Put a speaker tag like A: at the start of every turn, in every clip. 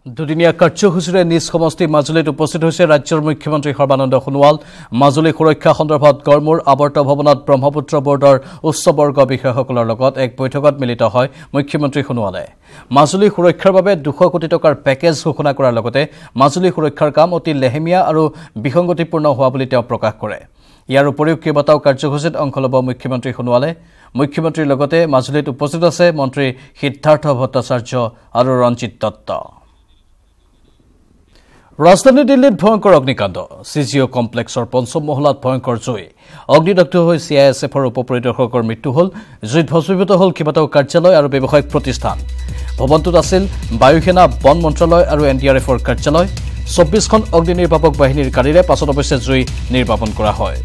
A: দুদিনীয়া কাৰ্যসূচীৰে নিজ সমষ্টি মাজুলীত উপস্থিত হৈছে ৰাজ্যৰ মুখ্যমন্ত্ৰী সৰ্বানন্দ সোণোৱাল। মাজুলী সুৰক্ষা সন্দৰ্ভত গড়মূৰ আৱৰ্ত ভৱনত ব্ৰহ্মপুত্ৰ বৰ্ডৰ উচ্চবৰ্গ বিষয়াসকলৰ লগত এক বৈঠকত মিলিত হয় মুখ্যমন্ত্ৰী সোণোৱালে। মাজুলী সুৰক্ষাৰ বাবে 200 কোটি টকাৰ পেকেজ ঘোষণা কৰাৰ লগতে মাজুলী সুৰক্ষাৰ কাম অতি লেহেমীয়া আৰু বিসংগতিপূৰ্ণ হোৱা বুলি তেওঁ প্ৰকাশ কৰে। ইয়াৰ উপৰিও কেইবাটাও কাৰ্যসূচীত অংশ ল'ব মুখ্যমন্ত্ৰী সোণোৱালে। মুখ্যমন্ত্ৰীৰ লগতে মাজুলীত উপস্থিত আছে মন্ত্ৰী সিদ্ধাৰ্থ ভট্টাচাৰ্য আৰু ৰঞ্জিত দত্ত। ৰাজধানী দিল্লীত ভয়ংকৰ অগ্নিকাণ্ড। CGO কমপ্লেক্সৰ পঞ্চম মহলাত ভয়ংকৰ জুই। অগ্নিদগ্ধ হৈ CISFৰ উপপৰিদৰ্শকৰ মৃত্যু হ'ল। জুইত ভস্মীভূত হ'ল কেইবাটাও কাৰ্যালয় আৰু ব্যৱসায়িক প্ৰতিষ্ঠান। ভৱনটোত আছিল বায়ুসেনা, বন মন্ত্ৰালয় আৰু NDRFৰ কাৰ্যালয়। 24খন অগ্নি নিৰ্বাপক বাহিনীৰ গাড়ীৰে পাছত অৱশ্যে জুই নিৰ্বাপন কৰা হয়।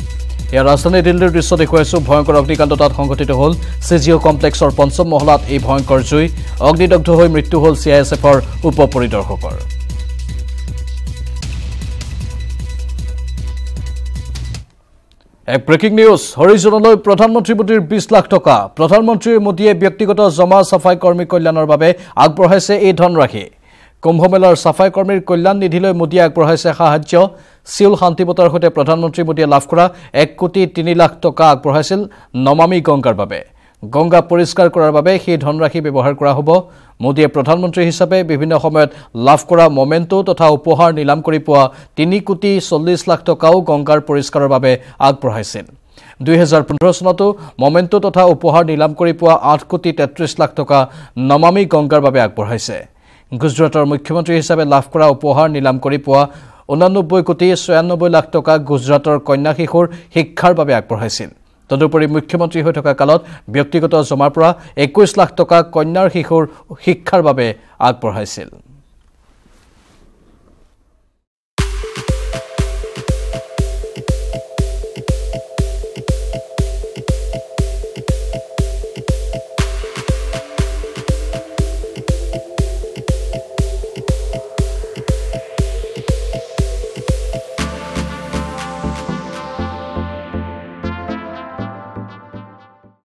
A: এয়া ৰাজধানী দিল্লীৰ দৃশ্য দেখুৱাইছো। ভয়ংকৰ অগ্নিকাণ্ড তাত সংঘটিত হ'ল। CGO কমপ্লেক্সৰ পঞ্চম মহলাত এই ভয়ংকৰ জুই। অগ্নিদগ্ধ হৈ মৃত্যু হ'ল CISFৰ উপপৰিদৰ্শকৰ। এক ব্ৰেকিং নিউজ। হৰিজনলৈ প্ৰধানমন্ত্ৰী মোদীৰ 20 লাখ টকা। প্ৰধানমন্ত্ৰী মোদীয়ে ব্যক্তিগত জমা চাফাই কৰ্মী কল্যাণৰ বাবে আগবঢ়াইছে এই ধনৰাশি। কুম্ভমেলাৰ চাফাই কৰ্মীৰ কল্যাণ নিধিলৈ মোদীয়ে আগবঢ়াইছে সাহায্য। সিউল শান্তিবঁটাৰ সৈতে প্ৰধানমন্ত্ৰী মোদীয়ে লাভ কৰা 1 কোটি 3 লাখ টকা আগবঢ়াইছিল নমামি গংগাৰ বাবে। গংগা পৰিষ্কাৰ কৰাৰ বাবে সেই ধনৰাশি ব্যৱহাৰ কৰা হ'ব। মোদীয়ে প্ৰধানমন্ত্ৰী হিচাপে বিভিন্ন সময়ত লাভ কৰা মমেণ্টো তথা উপহাৰ নিলাম কৰি পোৱা 3 কোটি 40 লাখ টকাও গংগাৰ পৰিষ্কাৰৰ বাবে আগবঢ়াইছিল। 2015 চনতো মমেণ্টো তথা উপহাৰ নিলাম কৰি পোৱা 8 কোটি 33 লাখ টকা নমামি গংগাৰ বাবে আগবঢ়াইছে। গুজৰাটৰ মুখ্যমন্ত্ৰী হিচাপে লাভ কৰা উপহাৰ নিলাম কৰি পোৱা 89 কোটি 96 লাখ টকা গুজৰাটৰ কন্যা শিশুৰ শিক্ষাৰ বাবে আগবঢ়াইছিল। তদুপৰি মুখ্যমন্ত্ৰী হৈ থকা কালত ব্যক্তিগত জমাৰ পৰা 21 লাখ টকা কন্যাৰ শিশুৰ শিক্ষাৰ বাবে আগবঢ়াইছিল।